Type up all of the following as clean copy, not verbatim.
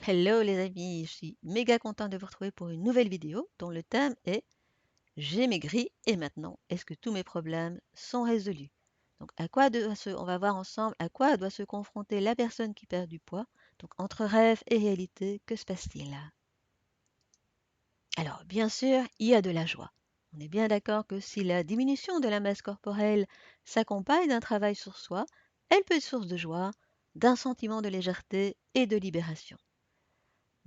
Hello les amis, je suis méga contente de vous retrouver pour une nouvelle vidéo dont le thème est j'ai maigri et maintenant est-ce que tous mes problèmes sont résolus? Donc on va voir ensemble à quoi doit se confronter la personne qui perd du poids. Donc entre rêve et réalité, que se passe-t-il? Alors bien sûr, il y a de la joie. On est bien d'accord que si la diminution de la masse corporelle s'accompagne d'un travail sur soi, elle peut être source de joie, d'un sentiment de légèreté et de libération.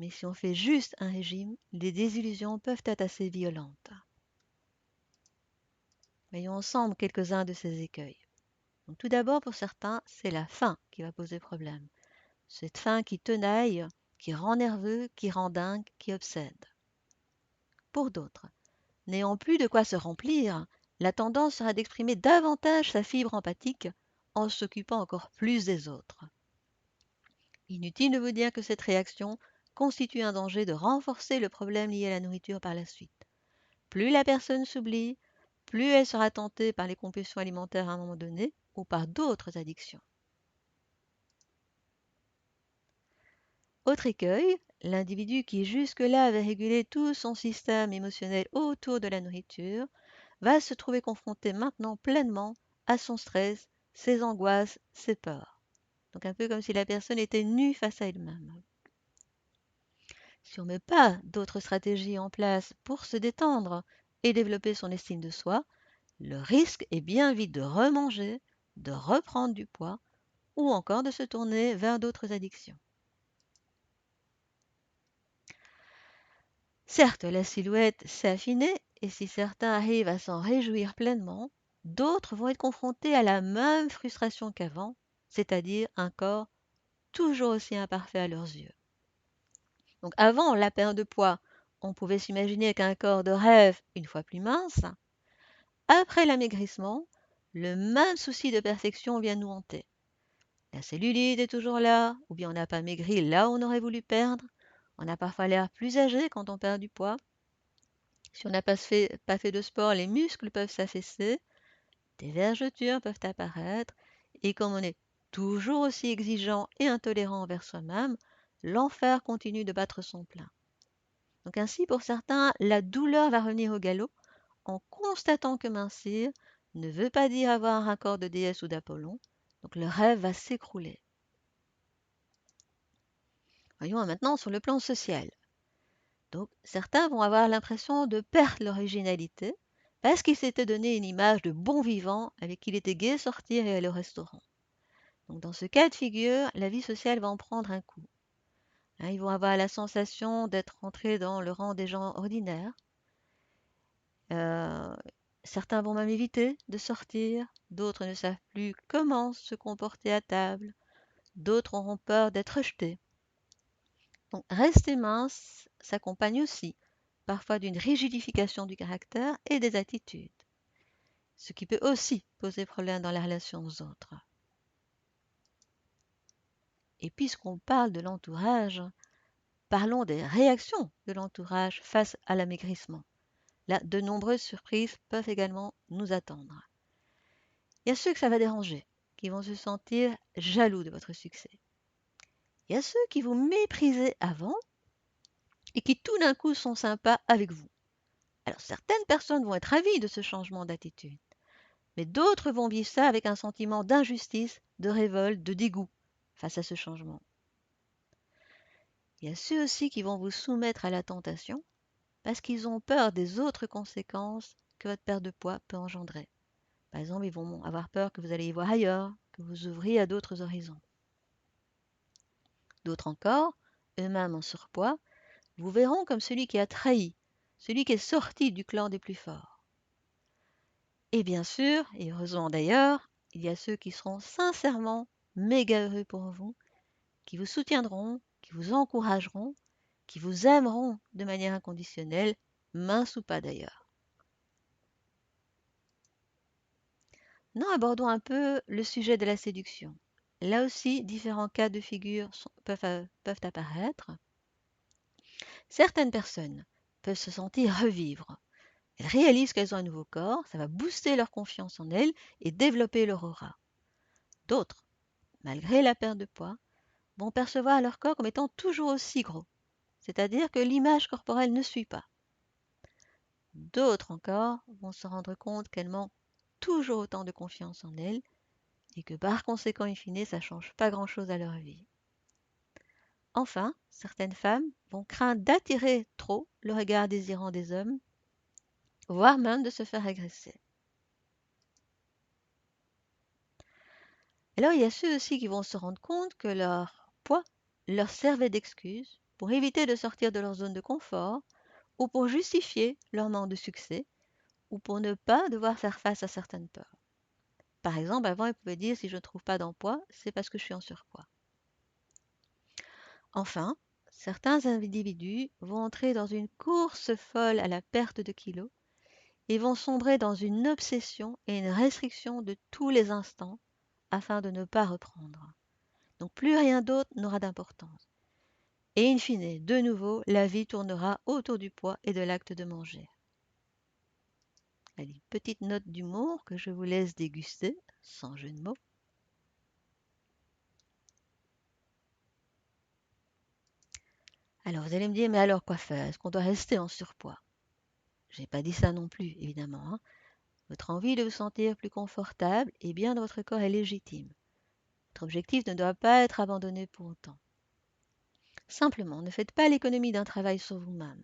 Mais si on fait juste un régime, les désillusions peuvent être assez violentes. Voyons ensemble quelques-uns de ces écueils. Donc, tout d'abord, pour certains, c'est la faim qui va poser problème. Cette faim qui tenaille, qui rend nerveux, qui rend dingue, qui obsède. Pour d'autres, n'ayant plus de quoi se remplir, la tendance sera d'exprimer davantage sa fibre empathique en s'occupant encore plus des autres. Inutile de vous dire que cette réaction constitue un danger de renforcer le problème lié à la nourriture par la suite. Plus la personne s'oublie, plus elle sera tentée par les compulsions alimentaires à un moment donné ou par d'autres addictions. Autre écueil, l'individu qui jusque-là avait régulé tout son système émotionnel autour de la nourriture va se trouver confronté maintenant pleinement à son stress, ses angoisses, ses peurs. Donc un peu comme si la personne était nue face à elle-même. Si on ne met pas d'autres stratégies en place pour se détendre et développer son estime de soi, le risque est bien vite de remanger, de reprendre du poids ou encore de se tourner vers d'autres addictions. Certes, la silhouette s'est affinée et si certains arrivent à s'en réjouir pleinement, d'autres vont être confrontés à la même frustration qu'avant, c'est-à-dire un corps toujours aussi imparfait à leurs yeux. Donc avant la perte de poids, on pouvait s'imaginer qu'un corps de rêve une fois plus mince. Après l'amaigrissement, le même souci de perfection vient nous hanter. La cellulite est toujours là, ou bien on n'a pas maigri là où on aurait voulu perdre. On a parfois l'air plus âgé quand on perd du poids. Si on n'a pas fait de sport, les muscles peuvent s'affaisser, des vergetures peuvent apparaître, et comme on est toujours aussi exigeant et intolérant envers soi-même, l'enfer continue de battre son plein. Donc ainsi, pour certains, la douleur va revenir au galop en constatant que mincir ne veut pas dire avoir un corps de déesse ou d'Apollon, donc le rêve va s'écrouler. Voyons maintenant sur le plan social. Donc certains vont avoir l'impression de perdre l'originalité parce qu'ils s'étaient donné une image de bon vivant avec qui il était gai sortir et aller au restaurant. Donc dans ce cas de figure, la vie sociale va en prendre un coup. Ils vont avoir la sensation d'être rentrés dans le rang des gens ordinaires. Euh, Certains vont même éviter de sortir, d'autres ne savent plus comment se comporter à table, d'autres auront peur d'être rejetés. Donc rester mince s'accompagne aussi parfois d'une rigidification du caractère et des attitudes, ce qui peut aussi poser problème dans la relation aux autres. Et puisqu'on parle de l'entourage, parlons des réactions de l'entourage face à l'amaigrissement. Là, de nombreuses surprises peuvent également nous attendre. Il y a ceux que ça va déranger, qui vont se sentir jaloux de votre succès. Il y a ceux qui vous méprisaient avant et qui tout d'un coup sont sympas avec vous. Alors certaines personnes vont être ravies de ce changement d'attitude, mais d'autres vont vivre ça avec un sentiment d'injustice, de révolte, de dégoût face à ce changement. Il y a ceux aussi qui vont vous soumettre à la tentation parce qu'ils ont peur des autres conséquences que votre perte de poids peut engendrer. Par exemple, ils vont avoir peur que vous allez y voir ailleurs, que vous ouvriez à d'autres horizons. D'autres encore, eux-mêmes en surpoids, vous verront comme celui qui a trahi, celui qui est sorti du clan des plus forts. Et bien sûr, et heureusement d'ailleurs, il y a ceux qui seront sincèrement méga heureux pour vous, qui vous soutiendront, qui vous encourageront, qui vous aimeront de manière inconditionnelle, mince ou pas d'ailleurs. Maintenant, abordons un peu le sujet de la séduction. Là aussi, différents cas de figure peuvent apparaître. Certaines personnes peuvent se sentir revivre. Elles réalisent qu'elles ont un nouveau corps, ça va booster leur confiance en elles et développer leur aura. D'autres, malgré la perte de poids, vont percevoir leur corps comme étant toujours aussi gros, c'est-à-dire que l'image corporelle ne suit pas. D'autres encore vont se rendre compte qu'elles manquent toujours autant de confiance en elles et que par conséquent, in fine, ça ne change pas grand-chose à leur vie. Enfin, certaines femmes vont craindre d'attirer trop le regard désirant des hommes, voire même de se faire agresser. Alors, il y a ceux aussi qui vont se rendre compte que leur poids leur servait d'excuse pour éviter de sortir de leur zone de confort ou pour justifier leur manque de succès ou pour ne pas devoir faire face à certaines peurs. Par exemple, avant, ils pouvaient dire si je ne trouve pas d'emploi, c'est parce que je suis en surpoids. Enfin, certains individus vont entrer dans une course folle à la perte de kilos et vont sombrer dans une obsession et une restriction de tous les instants afin de ne pas reprendre. Donc plus rien d'autre n'aura d'importance. Et in fine, de nouveau, la vie tournera autour du poids et de l'acte de manger. Allez, petite note d'humour que je vous laisse déguster, sans jeu de mots. Alors vous allez me dire, mais alors quoi faire? Est-ce qu'on doit rester en surpoids? J'ai pas dit ça non plus, évidemment, hein. Votre envie de vous sentir plus confortable et bien dans votre corps est légitime. Votre objectif ne doit pas être abandonné pour autant. Simplement, ne faites pas l'économie d'un travail sur vous-même.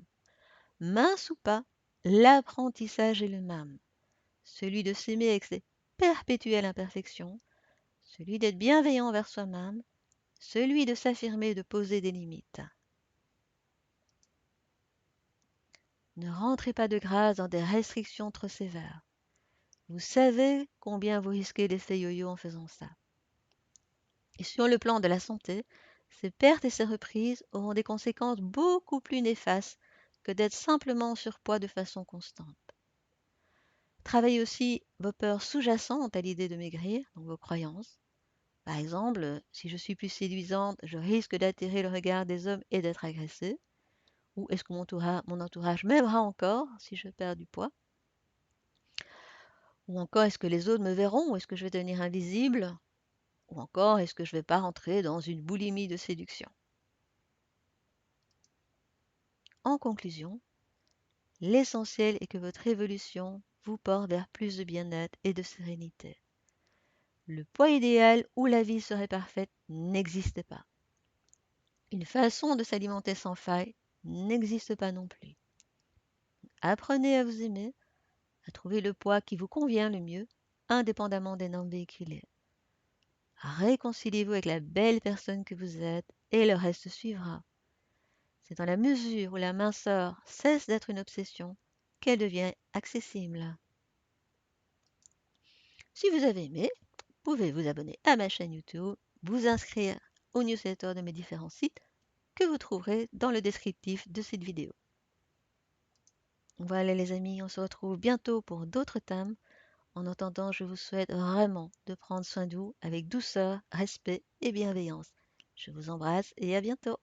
Mince ou pas, l'apprentissage est le même. Celui de s'aimer avec ses perpétuelles imperfections, celui d'être bienveillant envers soi-même, celui de s'affirmer et de poser des limites. Ne rentrez pas de grâce dans des restrictions trop sévères. Vous savez combien vous risquez d'effets yo-yo en faisant ça. Et sur le plan de la santé, ces pertes et ces reprises auront des conséquences beaucoup plus néfastes que d'être simplement en surpoids de façon constante. Travaillez aussi vos peurs sous-jacentes à l'idée de maigrir, donc vos croyances. Par exemple, si je suis plus séduisante, je risque d'attirer le regard des hommes et d'être agressée. Ou est-ce que mon entourage m'aimera encore si je perds du poids? Ou encore, est-ce que les autres me verront ou est-ce que je vais devenir invisible? Ou encore, est-ce que je ne vais pas rentrer dans une boulimie de séduction? En conclusion, l'essentiel est que votre évolution vous porte vers plus de bien-être et de sérénité. Le poids idéal où la vie serait parfaite n'existe pas. Une façon de s'alimenter sans faille n'existe pas non plus. Apprenez à vous aimer, à trouver le poids qui vous convient le mieux, indépendamment des normes véhiculées. Réconciliez-vous avec la belle personne que vous êtes et le reste suivra. C'est dans la mesure où la minceur cesse d'être une obsession qu'elle devient accessible. Si vous avez aimé, vous pouvez vous abonner à ma chaîne YouTube, vous inscrire au newsletter de mes différents sites que vous trouverez dans le descriptif de cette vidéo. Voilà les amis, on se retrouve bientôt pour d'autres thèmes. En attendant, je vous souhaite vraiment de prendre soin de vous avec douceur, respect et bienveillance. Je vous embrasse et à bientôt.